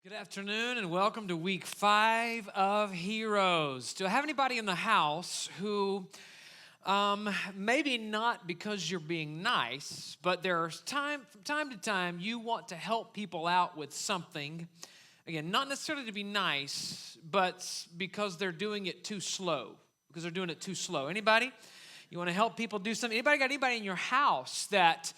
Good afternoon and welcome to week 5 of Heroes. Do I have anybody in the house who maybe not because you're being nice, but there's from time to time you want to help people out with something. Again, not necessarily to be nice, but because they're doing it too slow. Anybody? You want to help people do something? Got anybody in your house that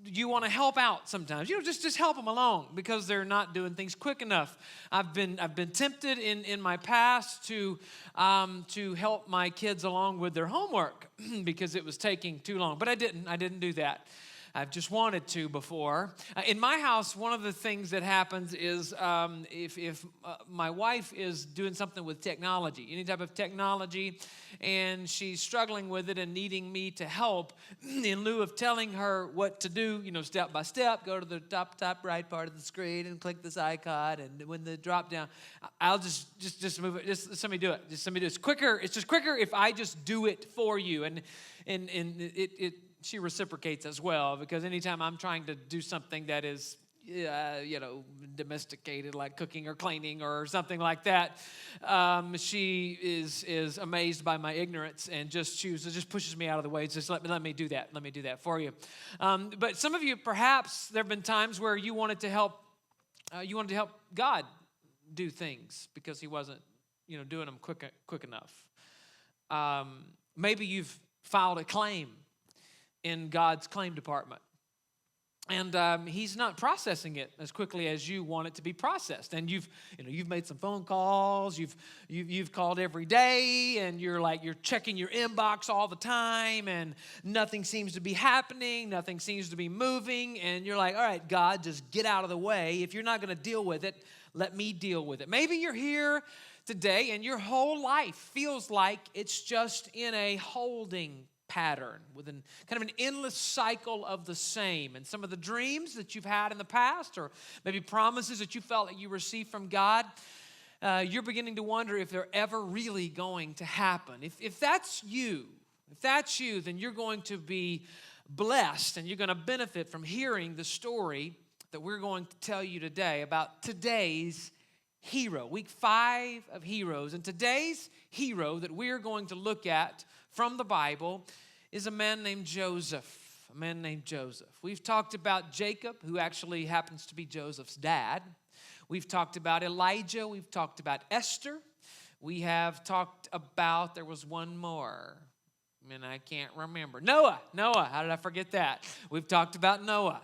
you want to help out sometimes? Just help them along because they're not doing things quick enough. I've been tempted in my past to help my kids along with their homework because it was taking too long, but I didn't do that. I've just wanted to before. In my house, one of the things that happens is if my wife is doing something with technology, any type of technology, and she's struggling with it and needing me to help, in lieu of telling her what to do, step by step, go to the top right part of the screen and click this icon, and when the drop down, I'll just move it. Just somebody do it. It's quicker. It's just quicker if I just do it for you, and she reciprocates as well, because anytime I'm trying to do something that is, domesticated, like cooking or cleaning or something like that, she is amazed by my ignorance and just pushes me out of the way. Just let me do that. Let me do that for you. But some of you, perhaps, there have been times where you wanted to help God do things because He wasn't, doing them quick enough. Maybe you've filed a claim in God's claim department, and He's not processing it as quickly as you want it to be processed. And you've made some phone calls, you've called every day, and you're checking your inbox all the time, and nothing seems to be happening, nothing seems to be moving, and you're like, all right, God, just get out of the way. If you're not going to deal with it, let me deal with it. Maybe you're here today, and your whole life feels like it's just in a holding pattern with kind of an endless cycle of the same. And some of the dreams that you've had in the past, or maybe promises that you felt that you received from God, you're beginning to wonder if they're ever really going to happen. If that's you, then you're going to be blessed, and you're going to benefit from hearing the story that we're going to tell you today about today's hero, week 5 of Heroes. And today's hero that we're going to look at from the Bible is a man named Joseph. We've talked about Jacob, who actually happens to be Joseph's dad. We've talked about Elijah. We've talked about Esther. We have talked about, there was one more, and I can't remember. Noah. How did I forget that? We've talked about Noah.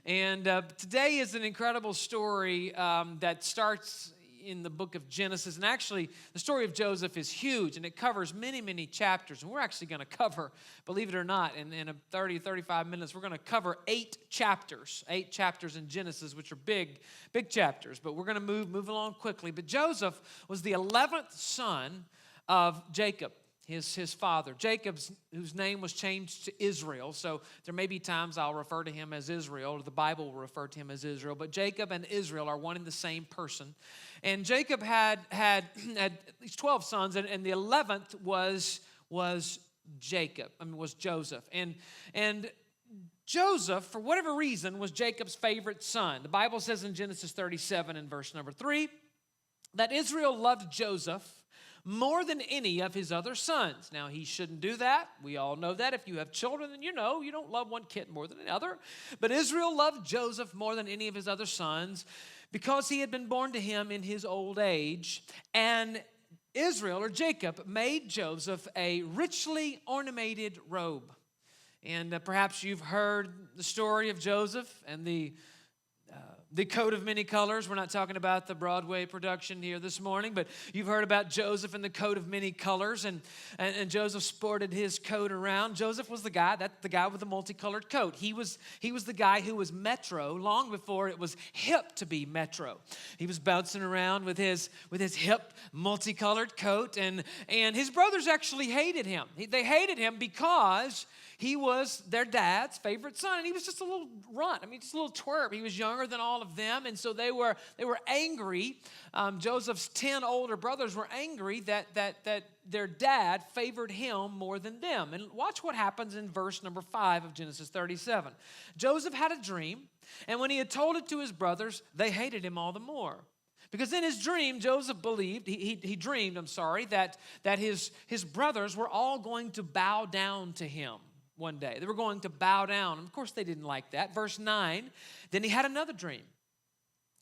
And today is an incredible story that starts in the book of Genesis. And actually, the story of Joseph is huge, and it covers many, many chapters. And we're actually going to cover, believe it or not, in 35 minutes, we're going to cover 8 chapters in Genesis, which are big chapters. But we're going to move along quickly. But Joseph was the 11th son of Jacob, his father. Jacob, whose name was changed to Israel. So there may be times I'll refer to him as Israel, or the Bible will refer to him as Israel. But Jacob and Israel are one and the same person. And Jacob had at least 12 sons, and the 11th was Joseph. And Joseph, for whatever reason, was Jacob's favorite son. The Bible says in Genesis 37 and verse number 3 that Israel loved Joseph more than any of his other sons. Now, he shouldn't do that. We all know that. If you have children, then you don't love one kid more than another. But Israel loved Joseph more than any of his other sons because he had been born to him in his old age. And Israel, or Jacob, made Joseph a richly ornamented robe. And perhaps you've heard the story of Joseph and the coat of many colors. We're not talking about the Broadway production here this morning, but you've heard about Joseph and the coat of many colors, and Joseph sported his coat around. Joseph was the guy with the multicolored coat. He was the guy who was Metro long before it was hip to be Metro. He was bouncing around with his hip multicolored coat, and his brothers actually hated him. They hated him because he was their dad's favorite son, and he was just a little runt. I mean, just a little twerp. He was younger than all of them, and so they were angry. Joseph's 10 older brothers were angry that their dad favored him more than them. And watch what happens in verse number 5 of Genesis 37. Joseph had a dream, and when he had told it to his brothers, they hated him all the more. Because in his dream, Joseph believed, he dreamed, that his brothers were all going to bow down to him one day. They were going to bow down. And of course, they didn't like that. Verse 9, then he had another dream.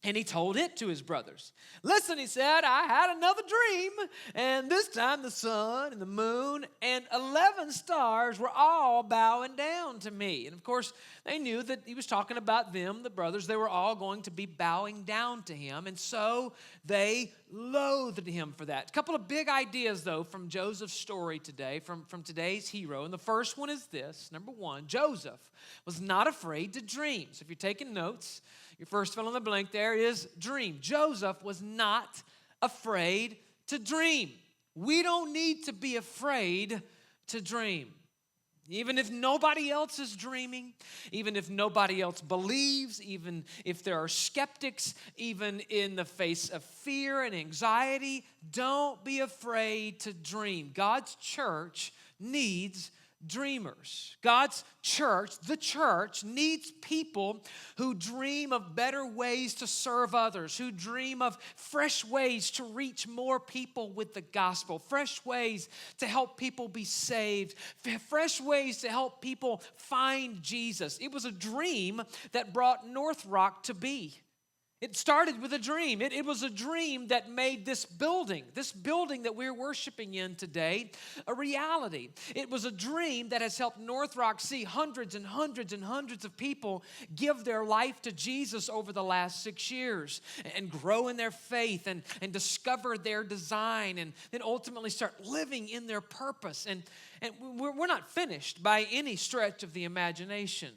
And he told it to his brothers. Listen, he said, I had another dream, and this time the sun and the moon and 11 stars were all bowing down to me. And of course, they knew that he was talking about them, the brothers. They were all going to be bowing down to him, and so they loathed him for that. A couple of big ideas, though, from Joseph's story today, from today's hero. And the first one is this. Number one, Joseph was not afraid to dream. So if you're taking notes, your first fill in the blank there is dream. Joseph was not afraid to dream. We don't need to be afraid to dream. Even if nobody else is dreaming, even if nobody else believes, even if there are skeptics, even in the face of fear and anxiety, don't be afraid to dream. God's church needs dreamers. God's church, the church, needs people who dream of better ways to serve others, who dream of fresh ways to reach more people with the gospel, fresh ways to help people be saved, fresh ways to help people find Jesus. It was a dream that brought NorthRock to be. It started with a dream. It was a dream that made this building that we're worshiping in today, a reality. It was a dream that has helped NorthRock see hundreds and hundreds and hundreds of people give their life to Jesus over the last 6 years and grow in their faith and discover their design and then ultimately start living in their purpose. And we're not finished by any stretch of the imagination.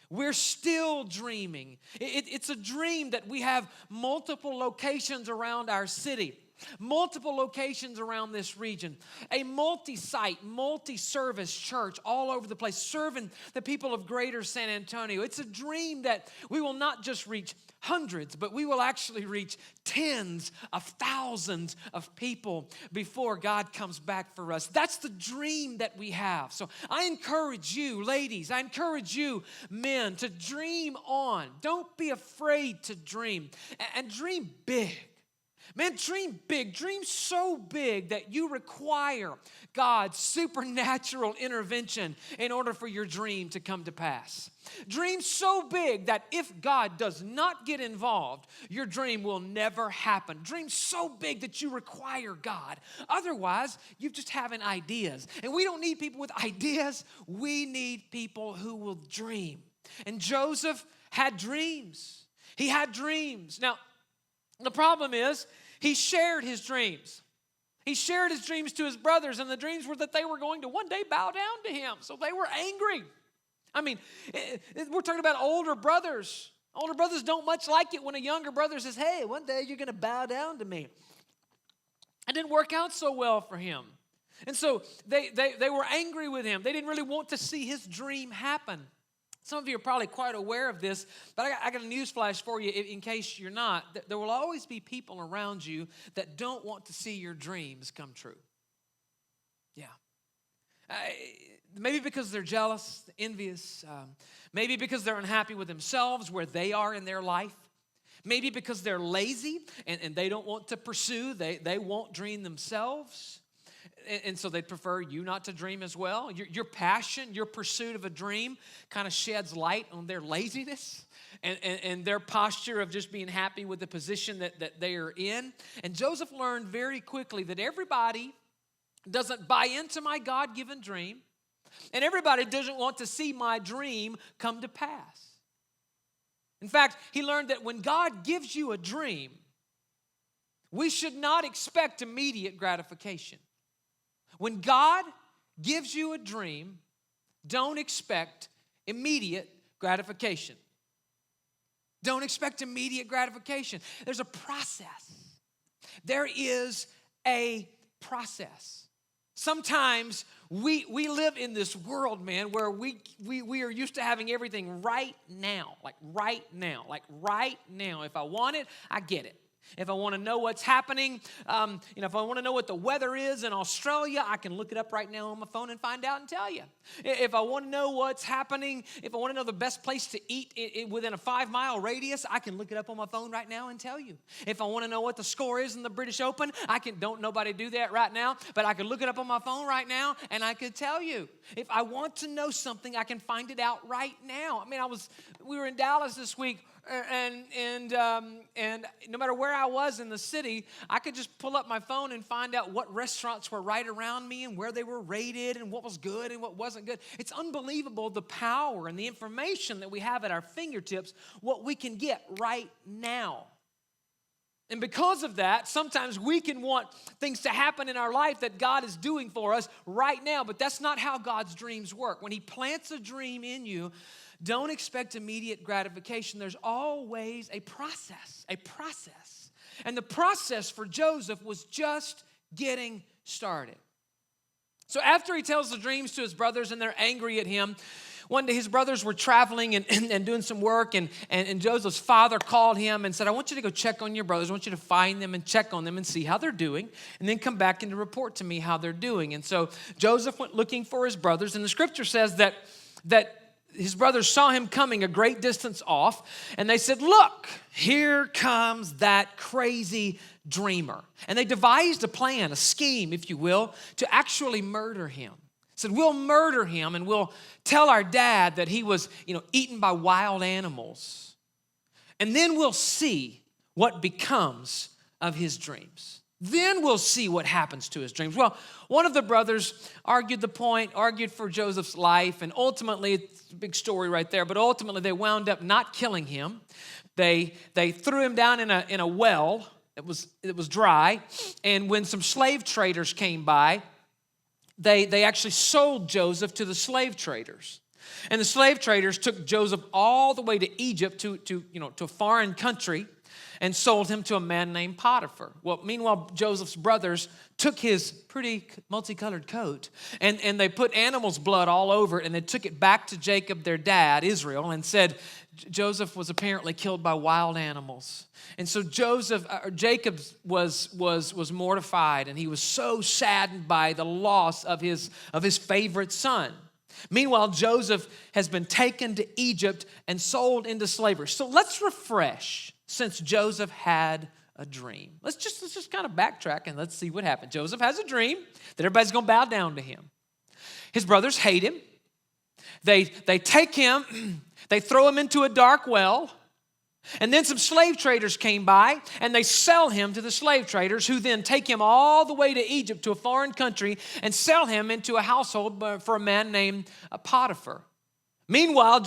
We're still dreaming. It's a dream that we have multiple locations around our city, multiple locations around this region, a multi-site, multi-service church all over the place, serving the people of greater San Antonio. It's a dream that we will not just reach hundreds, but we will actually reach tens of thousands of people before God comes back for us. That's the dream that we have. So I encourage you, ladies, I encourage you, men, to dream on. Don't be afraid to dream, and dream big. Man, dream big. Dream so big that you require God's supernatural intervention in order for your dream to come to pass. Dream so big that if God does not get involved, your dream will never happen. Dream so big that you require God. Otherwise, you're just having ideas. And we don't need people with ideas. We need people who will dream. And Joseph had dreams. He had dreams. Now, the problem is, he shared his dreams. He shared his dreams to his brothers, and the dreams were that they were going to one day bow down to him. So they were angry. I mean, we're talking about older brothers. Older brothers don't much like it when a younger brother says, hey, one day you're going to bow down to me. It didn't work out so well for him. And so they were angry with him. They didn't really want to see his dream happen. Some of you are probably quite aware of this, but I got a news flash for you in case you're not. There will always be people around you that don't want to see your dreams come true. Yeah. Maybe because they're jealous, envious. Maybe because they're unhappy with themselves, where they are in their life. Maybe because they're lazy and they don't want to pursue. They won't dream themselves. And so they'd prefer you not to dream as well. Your passion, your pursuit of a dream kind of sheds light on their laziness and their posture of just being happy with the position that they are in. And Joseph learned very quickly that everybody doesn't buy into my God-given dream, and everybody doesn't want to see my dream come to pass. In fact, he learned that when God gives you a dream, we should not expect immediate gratification. When God gives you a dream, don't expect immediate gratification. Don't expect immediate gratification. There's a process. There is a process. Sometimes we live in this world, man, where we are used to having everything right now. Like right now. If I want it, I get it. If I want to know what's happening, if I want to know what the weather is in Australia, I can look it up right now on my phone and find out and tell you. If I want to know what's happening, if I want to know the best place to eat within a 5-mile radius, I can look it up on my phone right now and tell you. If I want to know what the score is in the British Open, don't nobody do that right now, but I could look it up on my phone right now and I could tell you. If I want to know something, I can find it out right now. We were in Dallas this week. And no matter where I was in the city, I could just pull up my phone and find out what restaurants were right around me and where they were rated and what was good and what wasn't good. It's unbelievable the power and the information that we have at our fingertips, what we can get right now. And because of that, sometimes we can want things to happen in our life that God is doing for us right now, but that's not how God's dreams work. When He plants a dream in you, don't expect immediate gratification. There's always a process. And the process for Joseph was just getting started. So after he tells the dreams to his brothers and they're angry at him, one day his brothers were traveling and doing some work, and Joseph's father called him and said, I want you to go check on your brothers. I want you to find them and check on them and see how they're doing, and then come back and to report to me how they're doing. And so Joseph went looking for his brothers, and the scripture says that his brothers saw him coming a great distance off, and they said, look, here comes that crazy dreamer. And they devised a plan, a scheme, if you will, to actually murder him. Said, we'll murder him and we'll tell our dad that he was, eaten by wild animals. And then we'll see what becomes of his dreams. Then we'll see what happens to his dreams. Well, one of the brothers argued for Joseph's life, and ultimately, it's a big story right there, but ultimately they wound up not killing him. They threw him down in a well. It was dry, and when some slave traders came by, they actually sold Joseph to the slave traders. And the slave traders took Joseph all the way to Egypt, to a foreign country, and sold him to a man named Potiphar. Well, meanwhile, Joseph's brothers took his pretty multicolored coat and they put animal's blood all over it, and they took it back to Jacob, their dad, Israel, and said, Joseph was apparently killed by wild animals. And so Jacob was mortified, and he was so saddened by the loss of his favorite son. Meanwhile, Joseph has been taken to Egypt and sold into slavery. So let's refresh, since Joseph had a dream. Let's just kind of backtrack and let's see what happened. Joseph has a dream that everybody's going to bow down to him. His brothers hate him. They take him, they throw him into a dark well, and then some slave traders came by and they sell him to the slave traders, who then take him all the way to Egypt, to a foreign country, and sell him into a household for a man named Potiphar. Meanwhile,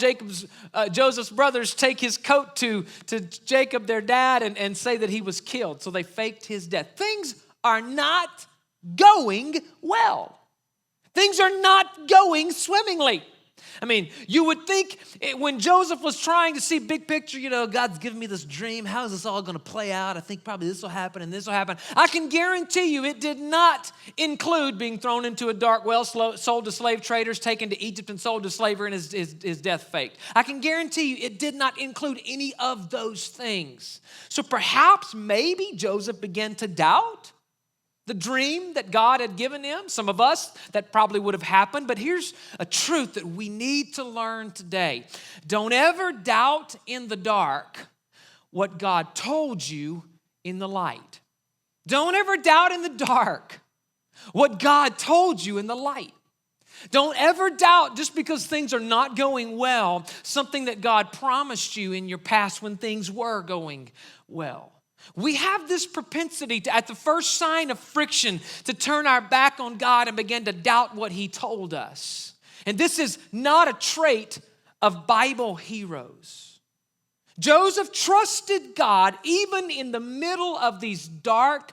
Joseph's brothers take his coat to Jacob, their dad, and say that he was killed. So they faked his death. Things are not going well. Things are not going swimmingly. You would think when Joseph was trying to see big picture, God's given me this dream. How is this all going to play out? I think probably this will happen and this will happen. I can guarantee you it did not include being thrown into a dark well, sold to slave traders, taken to Egypt and sold to slavery, and his death faked. I can guarantee you it did not include any of those things. So perhaps maybe Joseph began to doubt the dream that God had given him. Some of us, that probably would have happened. But here's a truth that we need to learn today. Don't ever doubt in the dark what God told you in the light. Don't ever doubt in the dark what God told you in the light. Don't ever doubt, just because things are not going well, something that God promised you in your past when things were going well. We have this propensity to, at the first sign of friction, to turn our back on God and begin to doubt what He told us. And this is not a trait of Bible heroes. Joseph trusted God even in the middle of these dark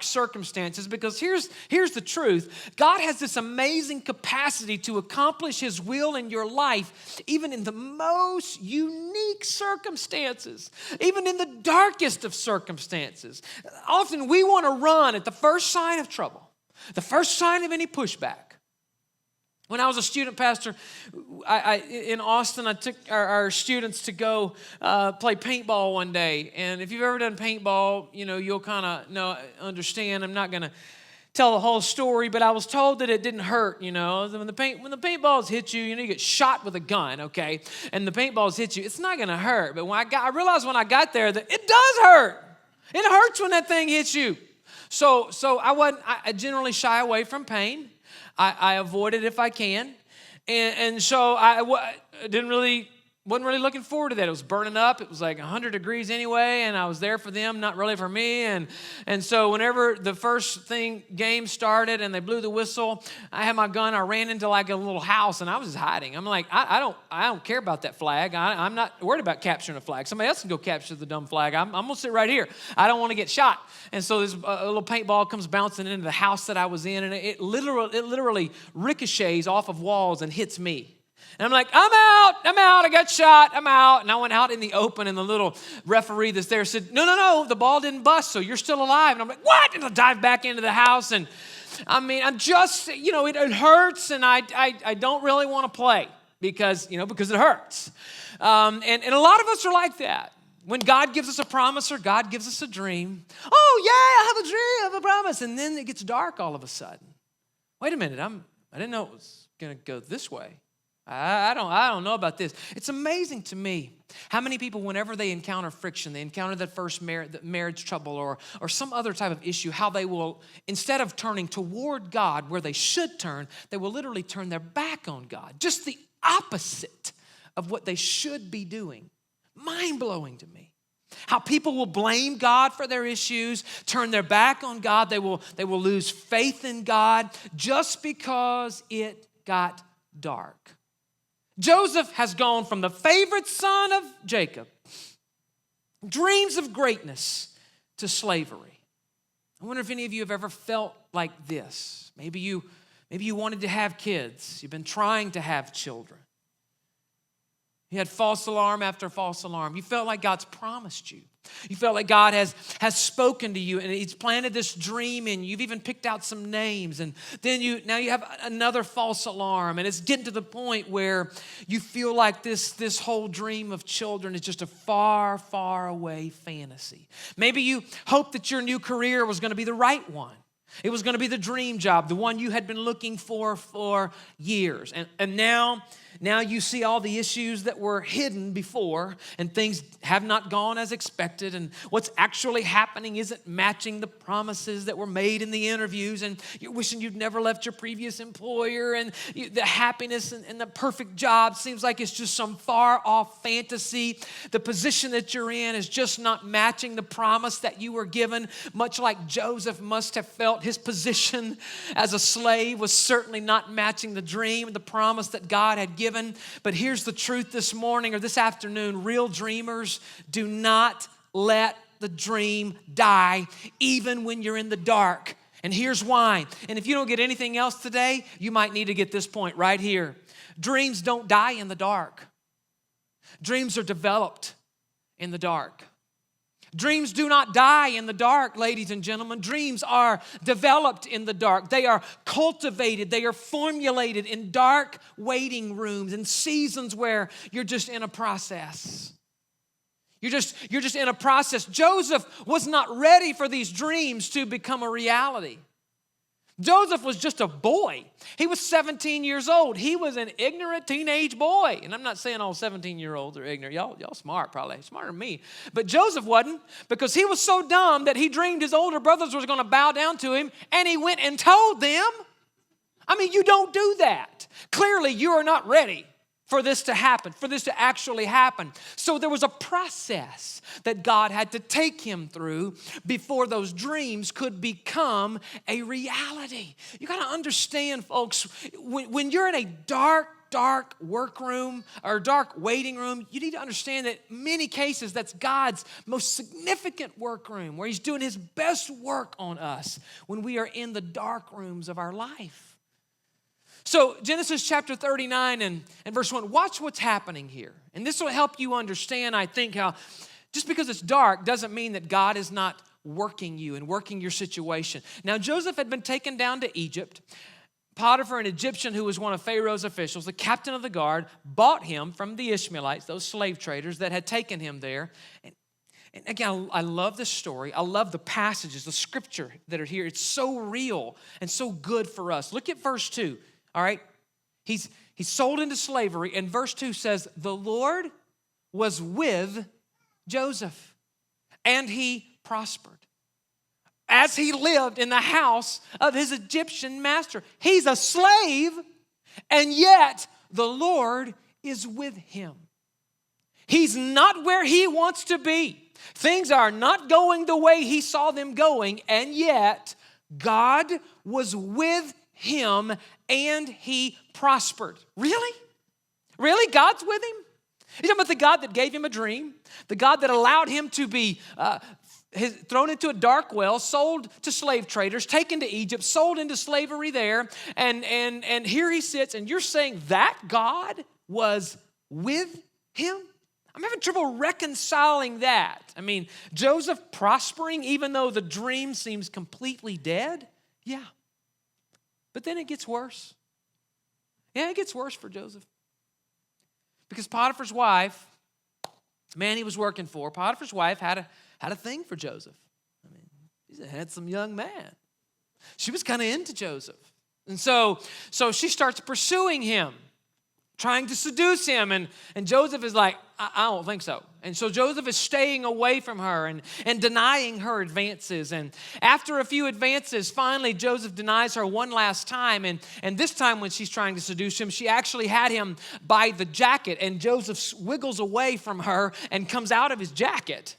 circumstances, because here's the truth. God has this amazing capacity to accomplish His will in your life, even in the most unique circumstances, even in the darkest of circumstances. Often we want to run at the first sign of trouble. The first sign of any pushback. When I was a student pastor in Austin, I took our students to go play paintball one day. And if you've ever done paintball, you'll kind of understand. I'm not going to tell the whole story, but I was told that it didn't hurt, When the paintballs hit you, you get shot with a gun, okay? And the paintballs hit you, it's not going to hurt. But I realized when I got there that it does hurt. It hurts when that thing hits you. So I generally shy away from pain. I avoid it if I can. And so I wasn't really looking forward to that. It was burning up. It was like 100 degrees anyway, and I was there for them, not really for me. And so whenever the first game started and they blew the whistle, I had my gun. I ran into like a little house, and I was just hiding. I'm like, I don't care about that flag. I'm not worried about capturing a flag. Somebody else can go capture the dumb flag. I'm going to sit right here. I don't want to get shot. And so this a little paintball comes bouncing into the house that I was in, and it literally ricochets off of walls and hits me. And I'm like, I'm out, I got shot, I'm out. And I went out in the open, and the little referee that's there said, no, the ball didn't bust, so you're still alive. And I'm like, what? And I dive back into the house, and I'm just, it hurts, and I don't really want to play because it hurts. And a lot of us are like that. When God gives us a promise or God gives us a dream, oh yeah, I have a dream, I have a promise. And then it gets dark all of a sudden. Wait a minute, I didn't know it was going to go this way. I don't know about this. It's amazing to me how many people, whenever they encounter friction, they encounter that first marriage trouble or some other type of issue, how they will, instead of turning toward God where they should turn, they will literally turn their back on God. Just the opposite of what they should be doing. Mind-blowing to me. How people will blame God for their issues, turn their back on God. They will lose faith in God just because it got dark. Joseph has gone from the favorite son of Jacob, dreams of greatness, to slavery. I wonder if any of you have ever felt like this. Maybe you wanted to have kids. You've been trying to have children. You had false alarm after false alarm. You felt like God's promised you. You felt like God has spoken to you, and He's planted this dream in you. You've even picked out some names, and then now you have another false alarm, and it's getting to the point where you feel like this whole dream of children is just a far, far away fantasy. Maybe you hoped that your new career was going to be the right one. It was going to be the dream job, the one you had been looking for years. And now you see all the issues that were hidden before, and things have not gone as expected, and what's actually happening isn't matching the promises that were made in the interviews, and you're wishing you'd never left your previous employer, and the happiness and the perfect job seems like it's just some far-off fantasy. The position that you're in is just not matching the promise that you were given, much like Joseph must have felt. His position as a slave was certainly not matching the dream and the promise that God had given. But here's the truth this morning or this afternoon. Real dreamers do not let the dream die, even when you're in the dark. And here's why. And if you don't get anything else today, you might need to get this point right here. Dreams don't die in the dark. Dreams are developed in the dark. Dreams do not die in the dark, ladies and gentlemen. Dreams are developed in the dark. They are cultivated. They are formulated in dark waiting rooms and seasons where you're just in a process. You're just in a process. Joseph was not ready for these dreams to become a reality. Joseph was just a boy. He was 17 years old. He was an ignorant teenage boy. And I'm not saying all 17-year-olds are ignorant. Y'all smart, probably smarter than me. But Joseph wasn't, because he was so dumb that he dreamed his older brothers were going to bow down to him, and he went and told them. I mean, you don't do that. Clearly, you are not ready for this to happen, for this to actually happen. So there was a process that God had to take him through before those dreams could become a reality. You got to understand, folks, when you're in a dark workroom or dark waiting room, you need to understand that in many cases that's God's most significant workroom, where He's doing His best work on us when we are in the dark rooms of our life. So Genesis chapter 39 and verse 1, watch what's happening here. And this will help you understand, I think, how just because it's dark doesn't mean that God is not working you and working your situation. Now, Joseph had been taken down to Egypt. Potiphar, an Egyptian who was one of Pharaoh's officials, the captain of the guard, bought him from the Ishmaelites, those slave traders that had taken him there. And again, I love this story. I love the passages, the scripture that are here. It's so real and so good for us. Look at verse 2, all right? He's sold into slavery, and verse 2 says, the Lord was with Joseph, and he prospered as he lived in the house of his Egyptian master. He's a slave, and yet the Lord is with him. He's not where he wants to be. Things are not going the way he saw them going, and yet God was with him and he prospered. Really? Really? God's with him? You're talking about the God that gave him a dream, the God that allowed him to be thrown into a dark well, sold to slave traders, taken to Egypt, sold into slavery there, and here he sits, and you're saying that God was with him? I'm having trouble reconciling that. I mean, Joseph prospering even though the dream seems completely dead? Yeah. But then it gets worse. Yeah, it gets worse for Joseph. Because Potiphar's wife, the man he was working for, Potiphar's wife had a thing for Joseph. I mean, he's a handsome young man. She was kind of into Joseph. And so she starts pursuing him, trying to seduce him. And Joseph is like, I don't think so. And so Joseph is staying away from her and denying her advances. And after a few advances, finally Joseph denies her one last time. And this time when she's trying to seduce him, she actually had him by the jacket. And Joseph wiggles away from her and comes out of his jacket.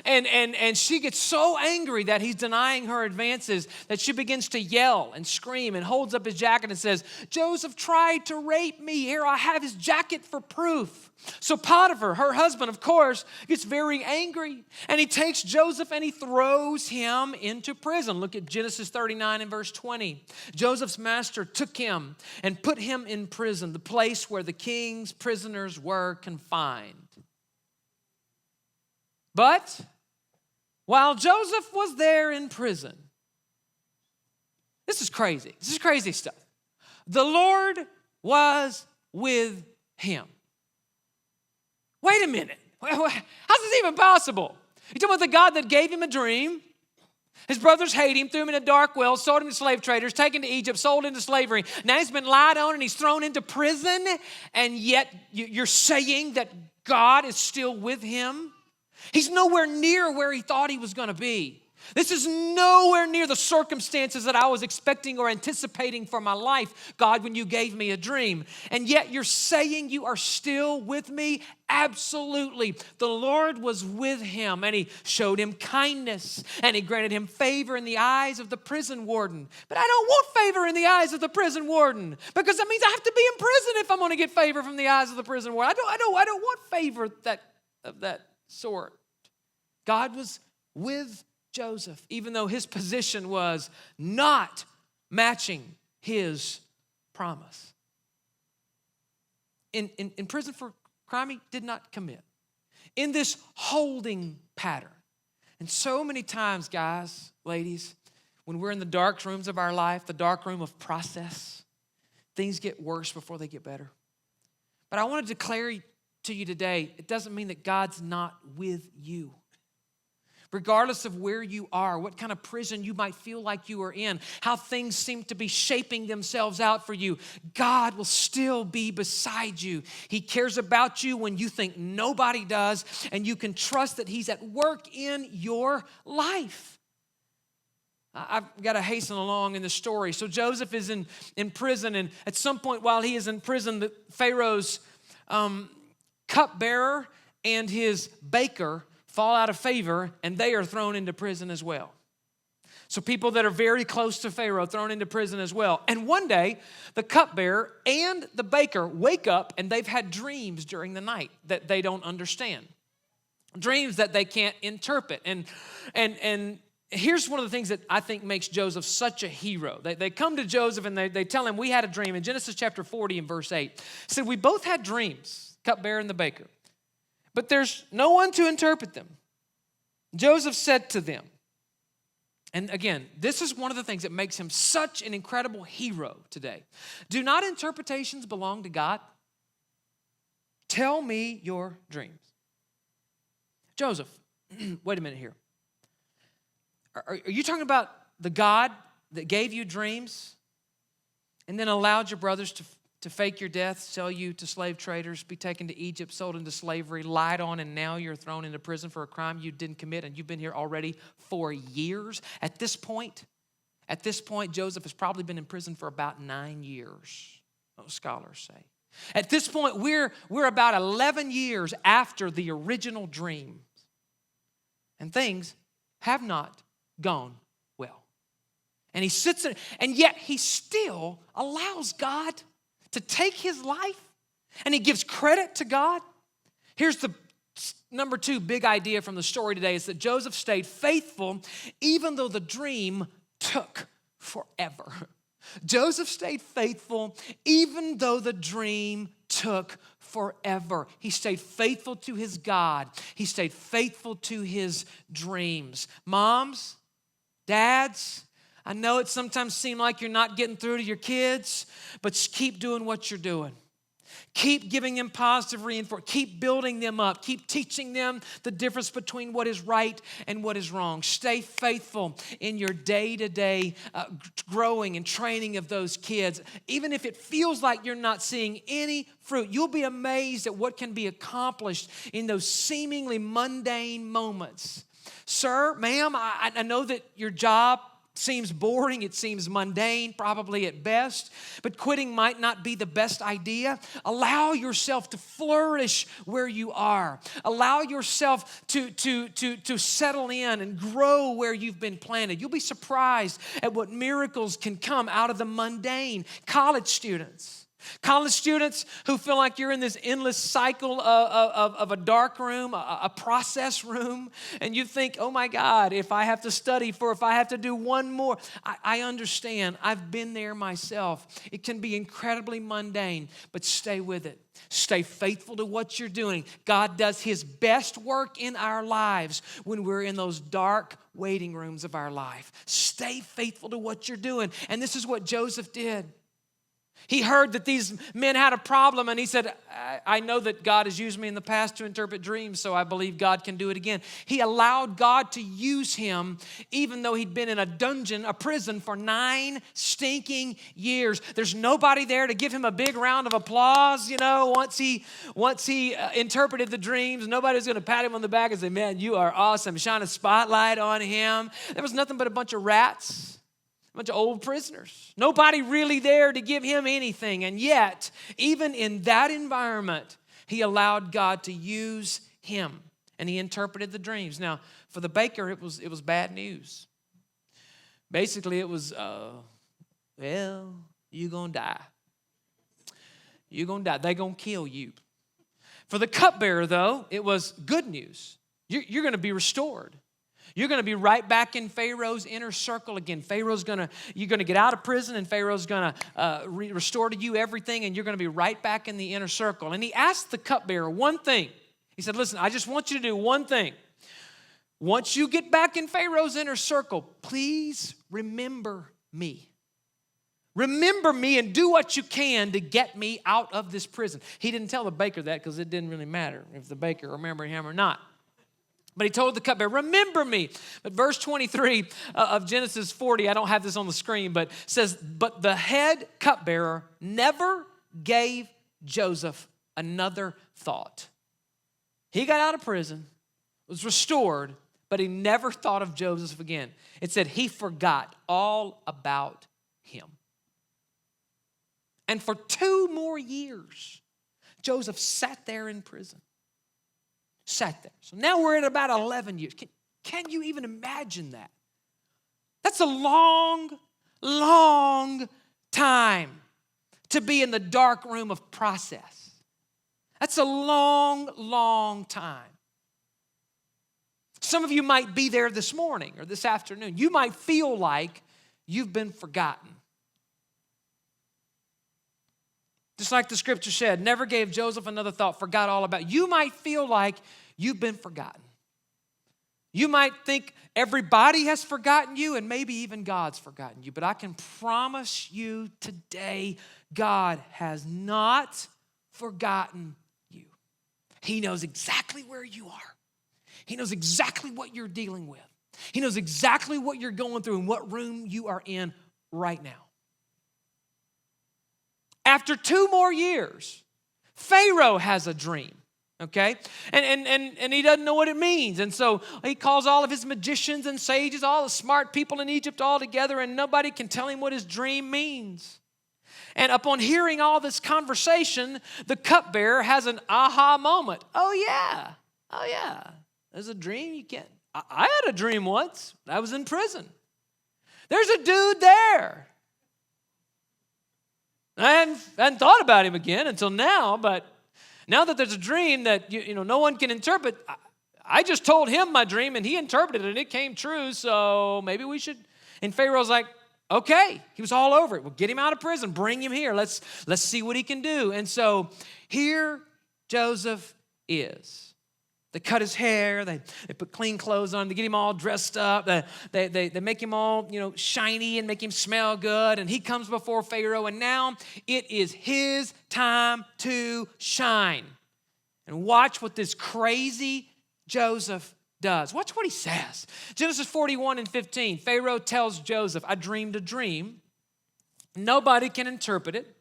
And she gets so angry that he's denying her advances that she begins to yell and scream and holds up his jacket and says, Joseph tried to rape me. Here, I have his jacket for proof. So Potiphar, her husband, of course, gets very angry. And he takes Joseph and he throws him into prison. Look at Genesis 39 and verse 20. Joseph's master took him and put him in prison, the place where the king's prisoners were confined. But while Joseph was there in prison, this is crazy. This is crazy stuff. The Lord was with him. Wait a minute. How's this even possible? You're talking about the God that gave him a dream. His brothers hate him, threw him in a dark well, sold him to slave traders, taken to Egypt, sold into slavery. Now he's been lied on and he's thrown into prison, and yet you're saying that God is still with him? He's nowhere near where he thought he was going to be. This is nowhere near the circumstances that I was expecting or anticipating for my life, God, when you gave me a dream. And yet you're saying you are still with me? Absolutely. The Lord was with him, and he showed him kindness, and he granted him favor in the eyes of the prison warden. But I don't want favor in the eyes of the prison warden, because that means I have to be in prison if I'm going to get favor from the eyes of the prison warden. I don't want favor of that sort. God was with Joseph, even though his position was not matching his promise. In prison for crime he did not commit. In this holding pattern. And so many times, guys, ladies, when we're in the dark rooms of our life, the dark room of process, things get worse before they get better. But I want to declare to you today, it doesn't mean that God's not with you. Regardless of where you are, what kind of prison you might feel like you are in, how things seem to be shaping themselves out for you, God will still be beside you. He cares about you when you think nobody does, and you can trust that he's at work in your life. I've got to hasten along in the story. So Joseph is in prison, and at some point while he is in prison, the Pharaoh's cupbearer and his baker fall out of favor, and they are thrown into prison as well. So people that are very close to Pharaoh thrown into prison as well. And one day, the cupbearer and the baker wake up, and they've had dreams during the night that they don't understand. Dreams that they can't interpret. And here's one of the things that I think makes Joseph such a hero. They come to Joseph and they tell him, we had a dream. In Genesis chapter 40 and verse 8, it said, we both had dreams, cupbearer and the baker, but there's no one to interpret them. Joseph said to them, And again, this is one of the things that makes him such an incredible hero today. Do not interpretations belong to God? Tell me your dreams. Joseph, wait a minute here. Are you talking about the God that gave you dreams and then allowed your brothers to fake your death, sell you to slave traders, be taken to Egypt, sold into slavery, lied on, and now you're thrown into prison for a crime you didn't commit, and you've been here already for years? At this point, Joseph has probably been in prison for about 9 years, most scholars say. At this point, we're about 11 years after the original dream, and things have not gone well. And he sits there, and yet he still allows God to take his life, and he gives credit to God. Here's the number 2 big idea from the story today, is that Joseph stayed faithful even though the dream took forever. Joseph stayed faithful even though the dream took forever. He stayed faithful to his God. He stayed faithful to his dreams. Moms, dads, I know it sometimes seems like you're not getting through to your kids, but just keep doing what you're doing. Keep giving them positive reinforcement. Keep building them up. Keep teaching them the difference between what is right and what is wrong. Stay faithful in your day-to-day growing and training of those kids. Even if it feels like you're not seeing any fruit, you'll be amazed at what can be accomplished in those seemingly mundane moments. Sir, ma'am, I know that your job seems boring, it seems mundane, probably at best, but quitting might not be the best idea. Allow yourself to flourish where you are. Allow yourself to settle in and grow where you've been planted. You'll be surprised at what miracles can come out of the mundane. College students who feel like you're in this endless cycle of a dark room, a process room, and you think, oh my God, if I have to do one more. I understand. I've been there myself. It can be incredibly mundane, but stay with it. Stay faithful to what you're doing. God does his best work in our lives when we're in those dark waiting rooms of our life. Stay faithful to what you're doing. And this is what Joseph did. He heard that these men had a problem, and he said, I know that God has used me in the past to interpret dreams, so I believe God can do it again. He allowed God to use him even though he'd been in a prison for 9 stinking years. There's nobody there to give him a big round of applause, once he interpreted the dreams. Nobody was going to pat him on the back and say, man, you are awesome. Shine a spotlight on him. There was nothing but a bunch of rats. A bunch of old prisoners. Nobody really there to give him anything. And yet, even in that environment, he allowed God to use him. And he interpreted the dreams. Now, for the baker, it was bad news. Basically, it was, you're going to die. You're going to die. They're going to kill you. For the cupbearer, though, it was good news. You're going to be restored. You're going to be right back in Pharaoh's inner circle again. You're going to get out of prison, and Pharaoh's going to restore to you everything, and you're going to be right back in the inner circle. And he asked the cupbearer one thing. He said, listen, I just want you to do one thing. Once you get back in Pharaoh's inner circle, please remember me. Remember me and do what you can to get me out of this prison. He didn't tell the baker that because it didn't really matter if the baker remembered him or not. But he told the cupbearer, remember me. But verse 23 of Genesis 40, I don't have this on the screen, but says, but the head cupbearer never gave Joseph another thought. He got out of prison, was restored, but he never thought of Joseph again. It said he forgot all about him. And for 2 more years, Joseph sat there in prison. Sat there. So now we're at about 11 years. Can you even imagine that? That's a long, long time to be in the dark room of process. That's a long, long time. Some of you might be there this morning or this afternoon. You might feel like you've been forgotten. Just like the scripture said, never gave Joseph another thought, forgot all about. You might feel like you've been forgotten. You might think everybody has forgotten you, and maybe even God's forgotten you. But I can promise you today, God has not forgotten you. He knows exactly where you are. He knows exactly what you're dealing with. He knows exactly what you're going through and what room you are in right now. After 2 more years, Pharaoh has a dream. Okay? And he doesn't know what it means. And so he calls all of his magicians and sages, all the smart people in Egypt all together, and nobody can tell him what his dream means. And upon hearing all this conversation, the cupbearer has an aha moment. Oh yeah. There's a dream you can't. I had a dream once. I was in prison. There's a dude there. I hadn't thought about him again until now, but now that there's a dream that no one can interpret, I just told him my dream and he interpreted it and it came true, so maybe we should. And Pharaoh's like, okay. He was all over it. Well, get him out of prison. Bring him here. Let's see what he can do. And so here Joseph is. They cut his hair. They put clean clothes on. They get him all dressed up. They make him all shiny and make him smell good. And he comes before Pharaoh. And now it is his time to shine. And watch what this crazy Joseph does. Watch what he says. Genesis 41:15. Pharaoh tells Joseph, I dreamed a dream. Nobody can interpret it.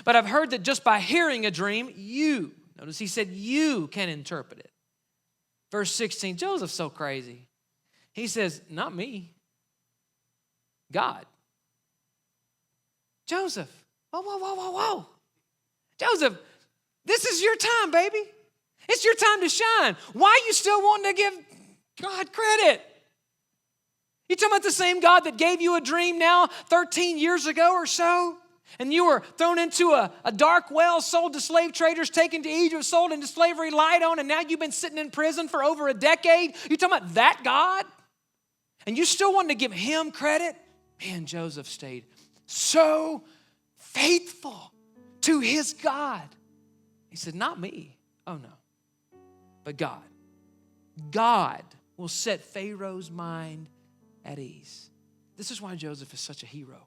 But I've heard that just by hearing a dream, notice he said you can interpret it. Verse 16, Joseph's so crazy. He says, not me, God. Joseph, whoa. Joseph, this is your time, baby. It's your time to shine. Why are you still wanting to give God credit? You talking about the same God that gave you a dream now 13 years ago or so? And you were thrown into a dark well, sold to slave traders, taken to Egypt, sold into slavery, lied on, and now you've been sitting in prison for over a decade. You're talking about that God? And you still want to give him credit? Man, Joseph stayed so faithful to his God. He said, not me. Oh, no. But God. God will set Pharaoh's mind at ease. This is why Joseph is such a hero.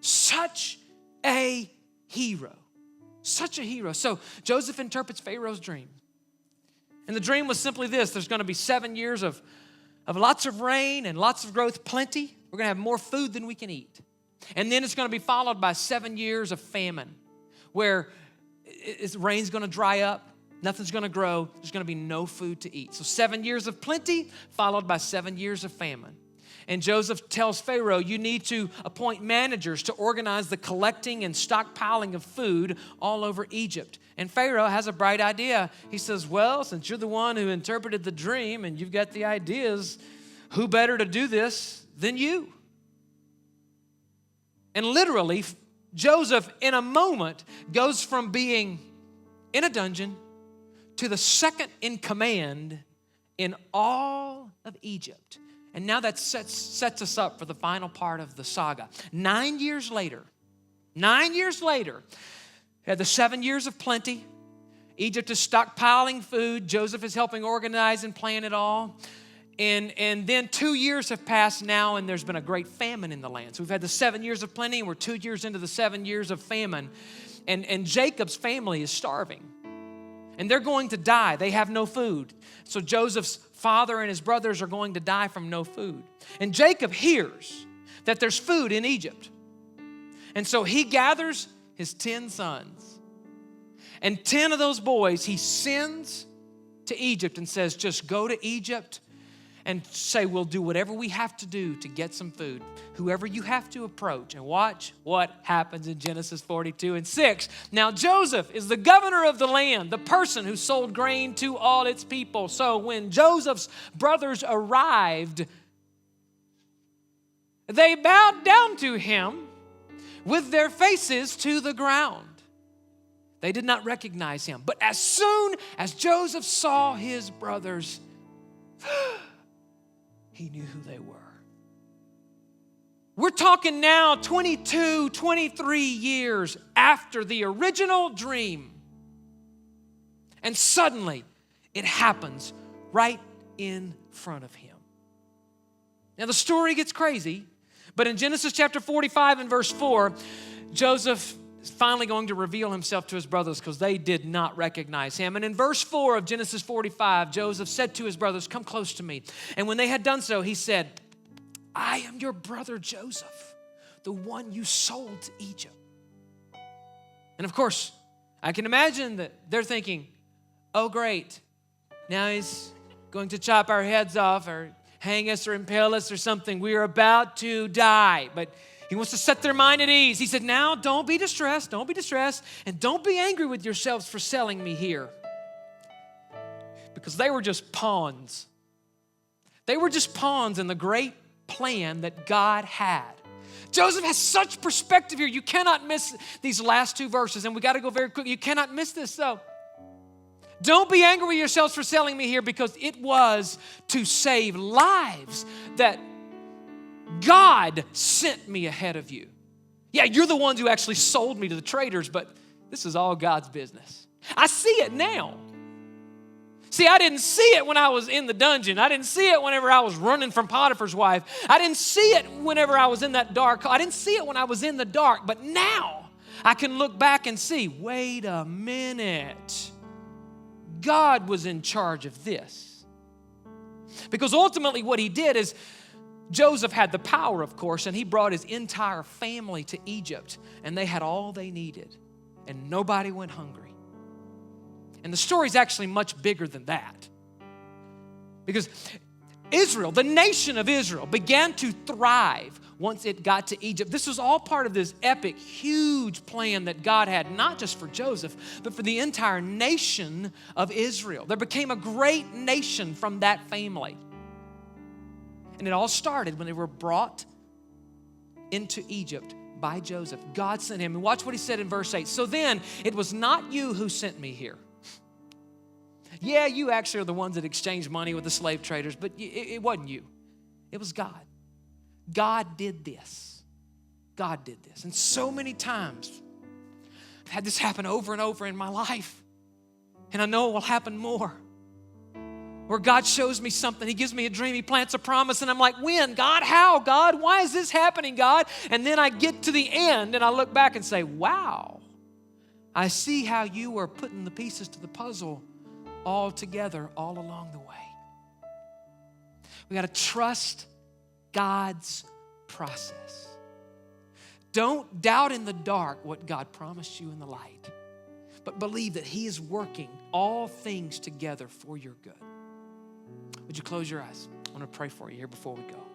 Such a hero. Such a hero. So Joseph interprets Pharaoh's dream. And the dream was simply this. There's going to be 7 years of lots of rain and lots of growth, plenty. We're going to have more food than we can eat. And then it's going to be followed by 7 years of famine where rain's going to dry up. Nothing's going to grow. There's going to be no food to eat. So 7 years of plenty followed by 7 years of famine. And Joseph tells Pharaoh, you need to appoint managers to organize the collecting and stockpiling of food all over Egypt. And Pharaoh has a bright idea. He says, well, since you're the one who interpreted the dream and you've got the ideas, who better to do this than you? And literally, Joseph, in a moment, goes from being in a dungeon to the second in command in all of Egypt. And now that sets us up for the final part of the saga. 9 years later, had the 7 years of plenty. Egypt is stockpiling food. Joseph is helping organize and plan it all. And then 2 years have passed now, and there's been a great famine in the land. So we've had the 7 years of plenty, and we're 2 years into the 7 years of famine. And Jacob's family is starving. And they're going to die. They have no food. So Joseph's father and his brothers are going to die from no food. And Jacob hears that there's food in Egypt. And so he gathers his 10 sons. And 10 of those boys he sends to Egypt and says, just go to Egypt and say, we'll do whatever we have to do to get some food. Whoever you have to approach. And watch what happens in Genesis 42:6. Now Joseph is the governor of the land, the person who sold grain to all its people. So when Joseph's brothers arrived, they bowed down to him with their faces to the ground. They did not recognize him. But as soon as Joseph saw his brothers, he knew who they were. We're talking now 22, 23 years after the original dream. And suddenly, it happens right in front of him. Now the story gets crazy, but in Genesis chapter 45 and verse 4, Joseph is finally going to reveal himself to his brothers because they did not recognize him. And in verse 4 of Genesis 45, Joseph said to his brothers, "Come close to me." And when they had done so, he said, "I am your brother Joseph, the one you sold to Egypt." And of course, I can imagine that they're thinking, "Oh, great. Now he's going to chop our heads off or hang us or impale us or something. We are about to die." But he wants to set their mind at ease. He said, "Now don't be distressed, and don't be angry with yourselves for selling me here." Because they were just pawns. They were just pawns in the great plan that God had. Joseph has such perspective here. You cannot miss these last two verses, and we got to go very quick. You cannot miss this, though. Don't be angry with yourselves for selling me here, because it was to save lives that God sent me ahead of you. Yeah, you're the ones who actually sold me to the traders, but this is all God's business. I see it now. See, I didn't see it when I was in the dungeon. I didn't see it whenever I was running from Potiphar's wife. I didn't see it whenever I was in that dark. I didn't see it when I was in the dark. But now I can look back and see, wait a minute. God was in charge of this. Because ultimately what he did is, Joseph had the power, of course, and he brought his entire family to Egypt, and they had all they needed, and nobody went hungry. And the story's actually much bigger than that. Because Israel, the nation of Israel, began to thrive once it got to Egypt. This was all part of this epic, huge plan that God had, not just for Joseph, but for the entire nation of Israel. There became a great nation from that family. And it all started when they were brought into Egypt by Joseph. God sent him. And watch what he said in verse 8. "So then, it was not you who sent me here." Yeah, you actually are the ones that exchanged money with the slave traders, but it wasn't you. It was God. God did this. God did this. And so many times, I've had this happen over and over in my life. And I know it will happen more. Where God shows me something, he gives me a dream, he plants a promise, and I'm like, when? God, how? God, why is this happening, God? And then I get to the end and I look back and say, wow, I see how you were putting the pieces to the puzzle all together all along the way. We got to trust God's process. Don't doubt in the dark what God promised you in the light, but believe that he is working all things together for your good. Would you close your eyes? I want to pray for you here before we go.